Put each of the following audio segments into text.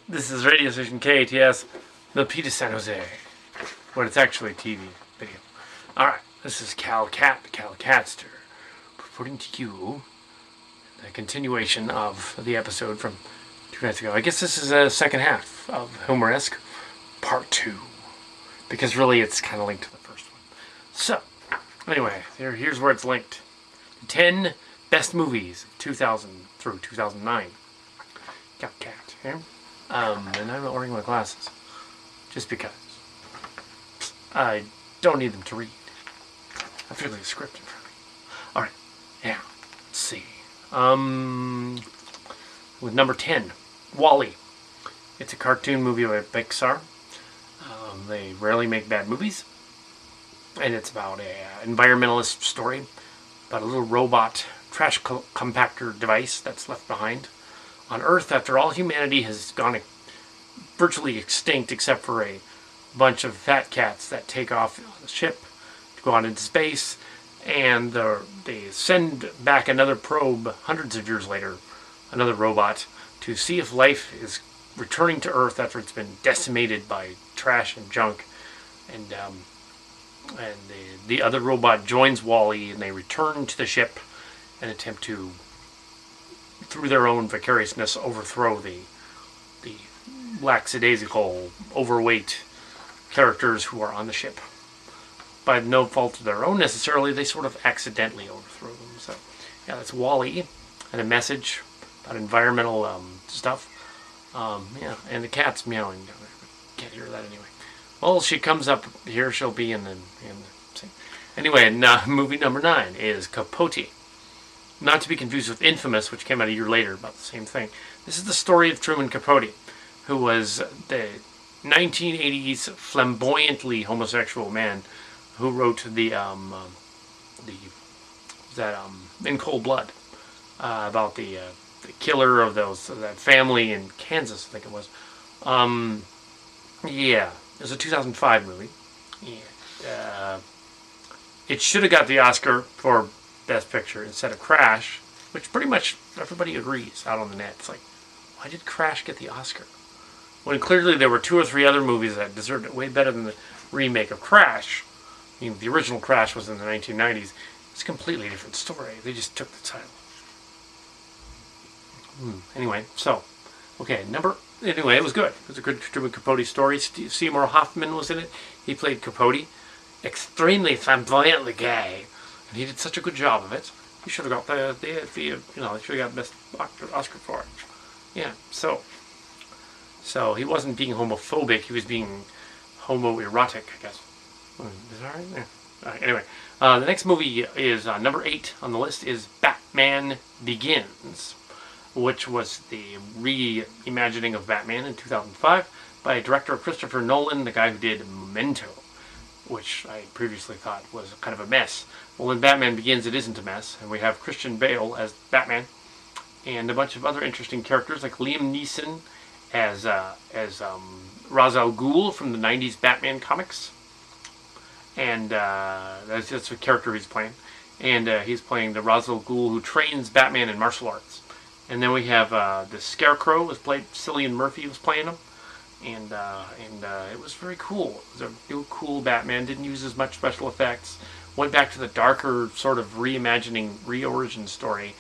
This is Radio Station KATS, Milpitas, San Jose, where it's actually TV video. Alright, this is Cal Catster, reporting to you the continuation of the episode from 2 nights ago. I guess this is a second half of Humoresque, part 2, because really it's kind of linked to the first one. So, anyway, here's where it's linked. 10 best movies of 2000 through 2009. Cat here. And I'm not wearing my glasses. Just because. I don't need them to read. I've really a script in front of me. Alright, now, let's see. With number 10, WALL-E. It's a cartoon movie by Pixar. They rarely make bad movies. And it's about an environmentalist story about a little robot trash compactor device that's left behind on Earth after all humanity has gone virtually extinct except for a bunch of fat cats that take off on the ship to go out into space, and they send back another probe hundreds of years later, another robot, to see if life is returning to Earth after it's been decimated by trash and junk. And the other robot joins WALL-E, and they return to the ship and attempt to, through their own vicariousness, overthrow the lackadaisical, overweight characters who are on the ship. By no fault of their own necessarily, they sort of accidentally overthrow them. So, yeah, that's WALL-E, and a message about environmental stuff. Yeah, and the cat's meowing down there. Can't hear that anyway. Well, she comes up here, she'll be in the scene. Anyway, movie number 9 is Capote. Not to be confused with Infamous, which came out a year later, about the same thing. This is the story of Truman Capote, who was the 1980s flamboyantly homosexual man who wrote In Cold Blood, about the killer of that family in Kansas, I think it was. Yeah, it was a 2005 movie. Yeah, it should have got the Oscar for Best Picture instead of Crash, which pretty much everybody agrees out on the net. It's like, why did Crash get the Oscar? When clearly there were 2 or 3 other movies that deserved it way better than the remake of Crash. I mean, the original Crash was in the 1990s. It's a completely different story. They just took the title. Anyway, so, okay, anyway, it was good. It was a good Truman Capote story. Seymour Hoffman was in it. He played Capote. Extremely flamboyantly gay. And he did such a good job of it. He should have got he should have got Best Oscar for it. Yeah, so he wasn't being homophobic, he was being homoerotic, I guess. Is that right? Yeah. Alright, anyway, the next movie is number 8 on the list is Batman Begins, which was the reimagining of Batman in 2005 by director Christopher Nolan, the guy who did Memento, which I previously thought was kind of a mess. Well, in Batman Begins, it isn't a mess, and we have Christian Bale as Batman, and a bunch of other interesting characters like Liam Neeson as Ra's al Ghul from the 90s Batman comics, and that's the character he's playing, and he's playing the Ra's al Ghul who trains Batman in martial arts. And then we have the Scarecrow Cillian Murphy was playing him. And it was very cool. It was a new cool Batman. Didn't use as much special effects. Went back to the darker sort of re-origin story,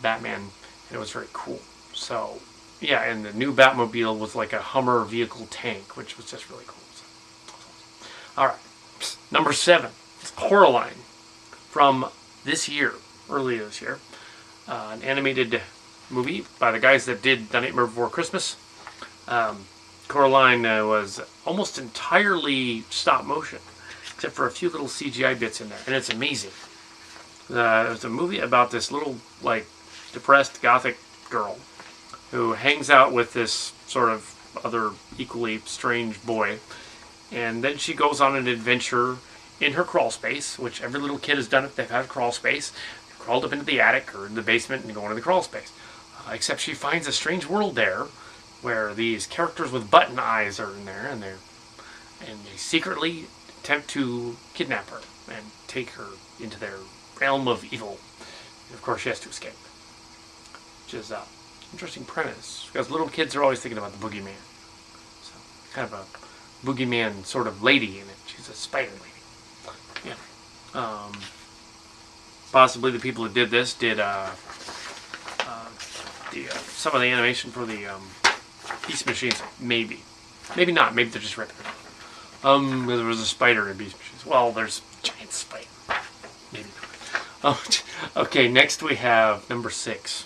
Batman, and it was very cool. So, yeah, and the new Batmobile was like a Hummer vehicle tank, which was just really cool. So, alright, number 7 is Coraline, from earlier this year. An animated movie by the guys that did The Nightmare Before Christmas. Coraline was almost entirely stop motion, except for a few little CGI bits in there, and it's amazing. It was a movie about this little, depressed gothic girl who hangs out with this sort of other equally strange boy, and then she goes on an adventure in her crawl space, which every little kid has done if they've had a crawl space. They've crawled up into the attic or the basement and go into the crawl space. Except she finds a strange world there, where these characters with button eyes are in there, and they secretly attempt to kidnap her and take her into their realm of evil. And of course, she has to escape, which is Interesting premise, because little kids are always thinking about the boogeyman. So, kind of a boogeyman sort of lady in it. She's a spider lady. Yeah. Possibly the people who did this did some of the animation for the Beast Machines. Maybe. Maybe not. Maybe they're just ripping it off. There was a spider in Beast Machines. Well, there's a giant spider. Maybe not. Oh, okay, next we have number 6.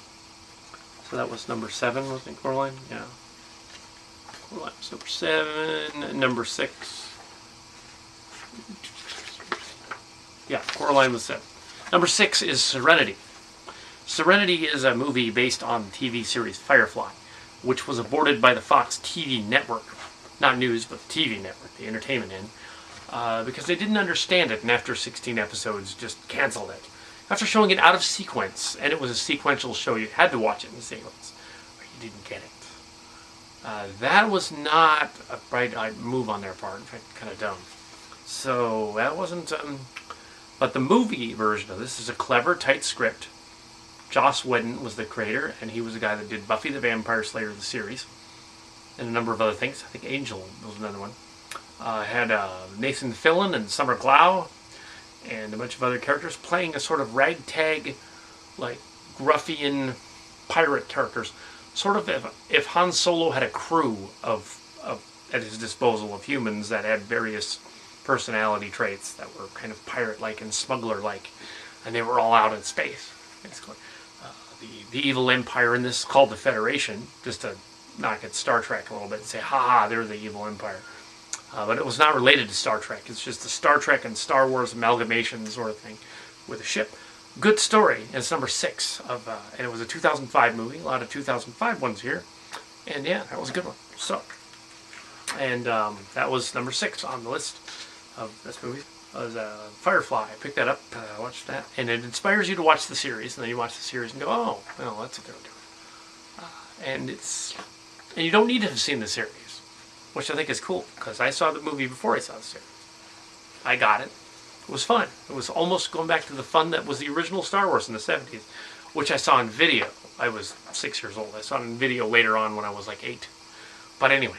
So that was number 7, wasn't it, Coraline? Yeah. Coraline was number 7. Number 6. Yeah, Coraline was 7. Number 6 is Serenity. Serenity is a movie based on the TV series Firefly, which was aborted by the Fox TV network. Not news, but the TV network, the entertainment end. Because they didn't understand it, and after 16 episodes, just canceled it. After showing it out of sequence, and it was a sequential show, you had to watch it in sequence, or you didn't get it. That was not a bright-eyed move on their part. In fact, kind of dumb. So, that wasn't... But the movie version of this is a clever, tight script. Joss Whedon was the creator, and he was the guy that did Buffy the Vampire Slayer, the series, and a number of other things. I think Angel was another one. Had Nathan Fillion and Summer Glau, and a bunch of other characters playing a sort of ragtag, like, ruffian pirate characters. Sort of if Han Solo had a crew of at his disposal of humans that had various personality traits that were kind of pirate-like and smuggler-like, and they were all out in space, basically. The evil empire in this is called the Federation, just to knock at Star Trek a little bit and say, ha, they're the evil empire. But it was not related to Star Trek. It's just the Star Trek and Star Wars amalgamation sort of thing with a ship. Good story. And it's number 6 of, and it was a 2005 movie. A lot of 2005 ones here. And yeah, that was a good one. So, and that was number 6 on the list of this movie. It was Firefly. I picked that up, watched that, and it inspires you to watch the series. And then you watch the series and go, oh, well, that's what they were doing. And you don't need to have seen the series, which I think is cool, because I saw the movie before I saw the series. I got it. It was fun. It was almost going back to the fun that was the original Star Wars in the 70s, which I saw in video. I was 6 years old. I saw it in video later on when I was like 8. But anyway,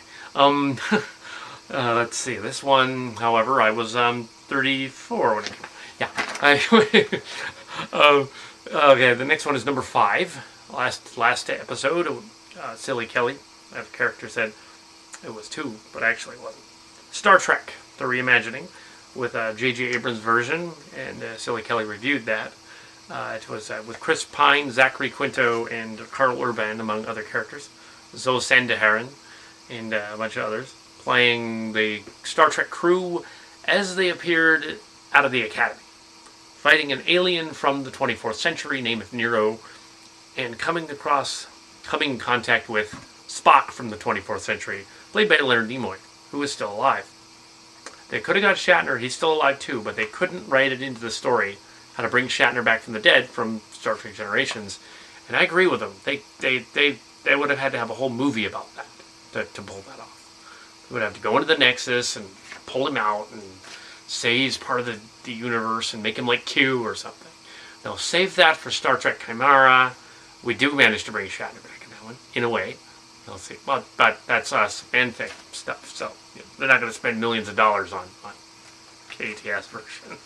let's see. This one, however, I was 34 when it came. Yeah. Okay, the next one is number 5. Last episode, Silly Kelly, that character said it was 2, but actually it wasn't. Star Trek, the reimagining, with J.J. Abrams' version, and Silly Kelly reviewed that. It was with Chris Pine, Zachary Quinto, and Carl Urban, among other characters. Zoe Saldana and a bunch of others, playing the Star Trek crew as they appeared out of the Academy, fighting an alien from the 24th century named Nero, and coming in contact with Spock from the 24th century, played by Leonard Nimoy, who is still alive. They could have got Shatner, he's still alive too, but they couldn't write it into the story how to bring Shatner back from the dead from Star Trek Generations. And I agree with them. They would have had to have a whole movie about that to pull that off. They would have to go into the Nexus and pull him out and say he's part of the universe and make him like Q or something. Now save that for Star Trek Chimera. We do manage to bring Shatner back in that one, in a way. I'll see. Well, but that's us fanfic stuff, so they're not going to spend millions of dollars on KTS version.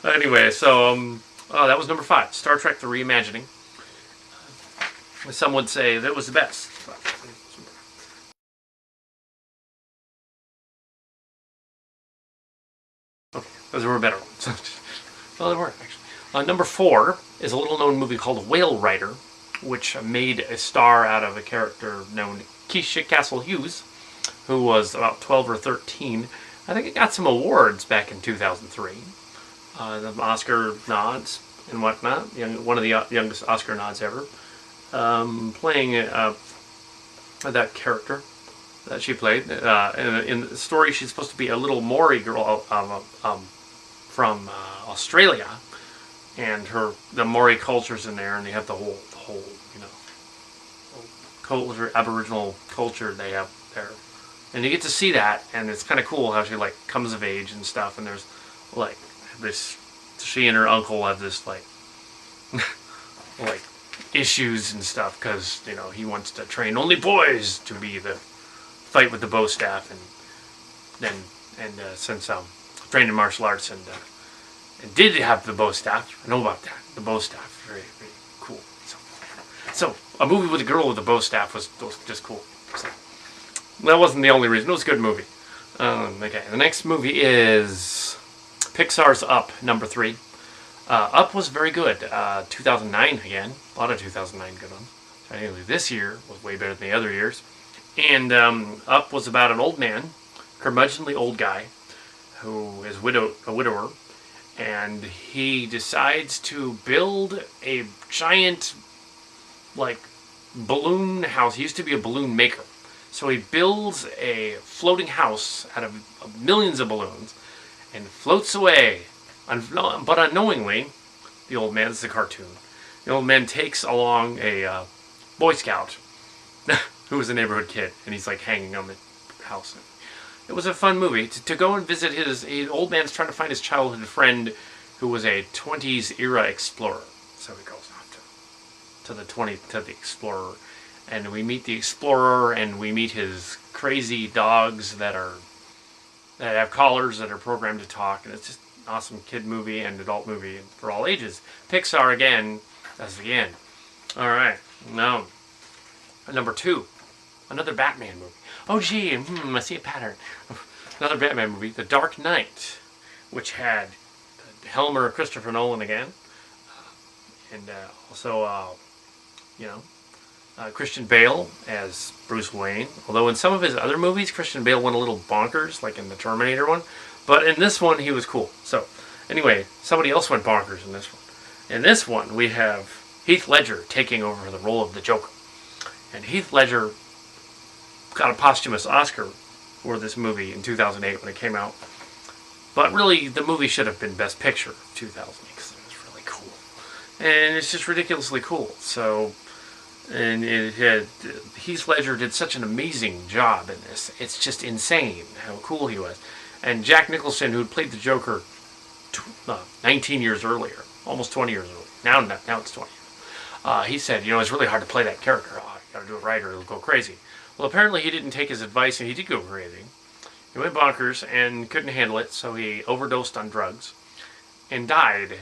Anyway, so that was number 5, Star Trek: The Reimagining. Some would say that was the best. Okay, those were better ones. Well, they weren't actually. Number 4 is a little-known movie called Whale Rider, which made a star out of a character known Keisha Castle Hughes, who was about 12 or 13. I think it got some awards back in 2003. The Oscar nods and whatnot. One of the youngest Oscar nods ever. Playing that character that she played. In the story, she's supposed to be a little Maori girl from Australia. And the Maori culture's in there, and they have the whole culture, Aboriginal culture they have there. And you get to see that, and it's kind of cool how she, like, comes of age and stuff, and there's, like, this, she and her uncle have this, like, like, issues and stuff because, you know, he wants to train only boys to be the fight with the bow staff, and then since trained in martial arts and did have the bow staff, I know about that. The bow staff, very, very cool. So a movie with a girl with a bow staff was just cool. So that wasn't the only reason. It was a good movie. Okay, the next movie is Pixar's Up, number 3. Up was very good. 2009 again. A lot of 2009 good ones. I think this year was way better than the other years. And Up was about an old man, curmudgeonly old guy, who is a widower, and he decides to build a giant, like, balloon house. He used to be a balloon maker. So he builds a floating house out of millions of balloons and floats away. But unknowingly, the old man, this is a cartoon, the old man takes along a Boy Scout who was a neighborhood kid, and he's like hanging on the house. It was a fun movie to go and visit his old man's trying to find his childhood friend who was a 20s era explorer. So he goes off to the explorer, and we meet the explorer, and we meet his crazy dogs that have collars that are programmed to talk, and it's just an awesome kid movie and adult movie for all ages. Pixar again, that's the end. All right, now number 2, another Batman movie. Oh gee, I see a pattern. Another Batman movie, The Dark Knight, which had Helmer, Christopher Nolan again, and also Christian Bale as Bruce Wayne. Although in some of his other movies, Christian Bale went a little bonkers, like in the Terminator one. But in this one, he was cool. So, anyway, somebody else went bonkers in this one. In this one, we have Heath Ledger taking over the role of the Joker. And Heath Ledger got a posthumous Oscar for this movie in 2008 when it came out. But really, the movie should have been Best Picture of 2008 because it was really cool. And it's just ridiculously cool. So, and Heath Ledger did such an amazing job in this. It's just insane how cool he was. And Jack Nicholson, who had played the Joker 19 years earlier, almost 20 years earlier. Now it's 20 years. He said, it's really hard to play that character. Oh, you got to do it right or it'll go crazy. Well, apparently he didn't take his advice, and he did go crazy. He went bonkers and couldn't handle it, so he overdosed on drugs and died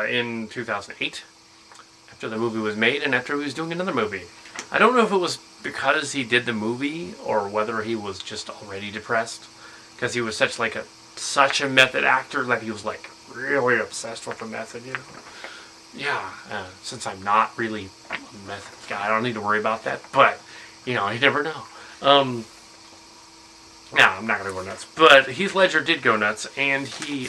in 2008 after the movie was made and after he was doing another movie. I don't know if it was because he did the movie or whether he was just already depressed, because he was such a method actor that he was like really obsessed with the method, Yeah, since I'm not really a method guy, I don't need to worry about that, but you never know. I'm not going to go nuts. But Heath Ledger did go nuts, and he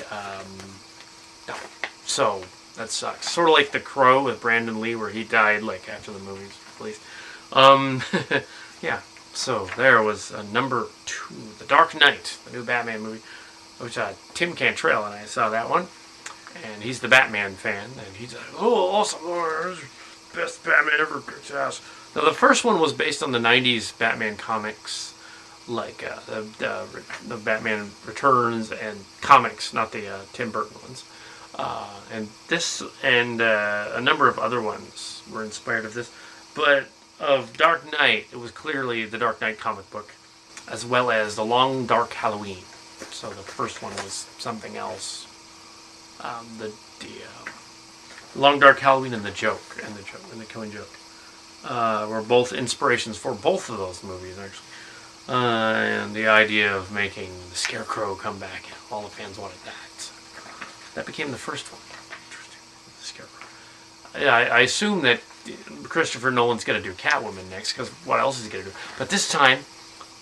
died. So, that sucks. Sort of like The Crow with Brandon Lee, where he died, like, after the movie's released. Yeah. So, there was number 2, The Dark Knight, the new Batman movie, which Tim Cantrell and I saw that one. And he's the Batman fan, and he's like, oh, awesome, best Batman ever, kicks ass. Now, the first one was based on the 90s Batman comics, like the Batman Returns and comics, not the Tim Burton ones. And this and a number of other ones were inspired of this. But of Dark Knight, it was clearly the Dark Knight comic book, as well as The Long Dark Halloween. So the first one was something else. The Long Dark Halloween and the Joke, and the Killing Joke. Were both inspirations for both of those movies, actually. And the idea of making the Scarecrow come back, all the fans wanted that. So that became the first one. Interesting. The Scarecrow. I assume that Christopher Nolan's going to do Catwoman next, because what else is he going to do? But this time,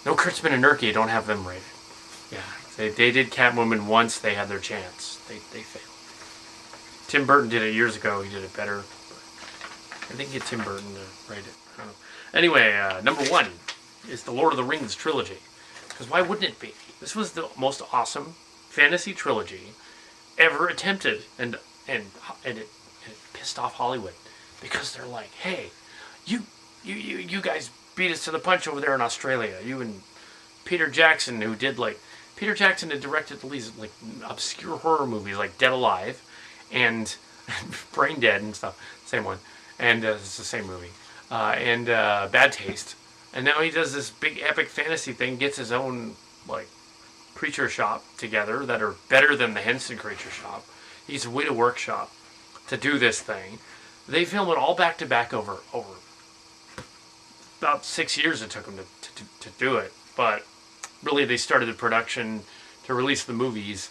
no Kurtzman and Erkey, don't have them rated. Yeah, they did Catwoman once, they had their chance. They failed. Tim Burton did it years ago, he did it better. I think get Tim Burton to write it. Anyway, number 1 is the Lord of the Rings trilogy. Because why wouldn't it be? This was the most awesome fantasy trilogy ever attempted, and it pissed off Hollywood because they're like, hey, you guys beat us to the punch over there in Australia. You and Peter Jackson, who did Peter Jackson had directed these obscure horror movies like Dead Alive and Brain Dead and stuff. Same one. and it's the same movie, and Bad Taste, and now he does this big epic fantasy thing, gets his own like creature shop together that are better than the Henson creature shop. He's a way to workshop to do this thing. They film it all back to back over about 6 years it took them to do it, but really they started the production to release the movies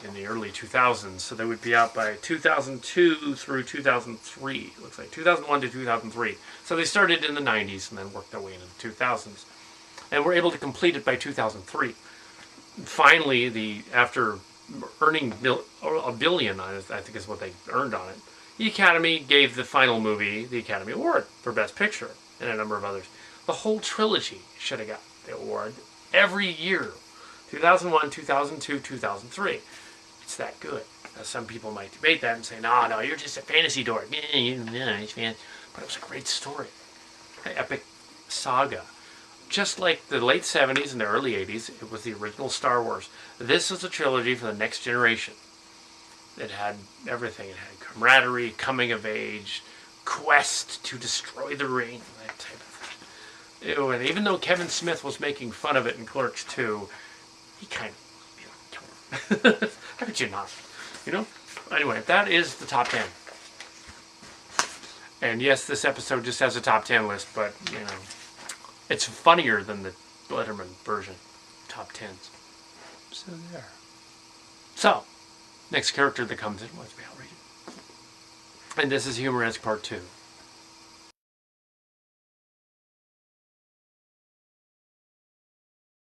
in the early 2000s, so they would be out by 2002 through 2003. It looks like 2001 to 2003. So they started in the 90s and then worked their way into the 2000s, and were able to complete it by 2003. Finally, after earning $1 billion, I think is what they earned on it, the Academy gave the final movie the Academy Award for Best Picture and a number of others. The whole trilogy should have got the award every year. 2001, 2002, 2003. It's that good. Now, some people might debate that and say, no, you're just a fantasy dork. But it was a great story. An epic saga. Just like the late 70s and the early 80s, it was the original Star Wars. This was a trilogy for the next generation. It had everything. It had camaraderie, coming of age, quest to destroy the ring, that type of thing. Ew, and even though Kevin Smith was making fun of it in Clerks 2, he kind of, how could you not? Anyway, that is the top 10. And yes, this episode just has a top 10 list, but, it's funnier than the Letterman version. Top 10s. So there. So, next character that comes in, let's be outrageous. And this is Humoresque Part 2.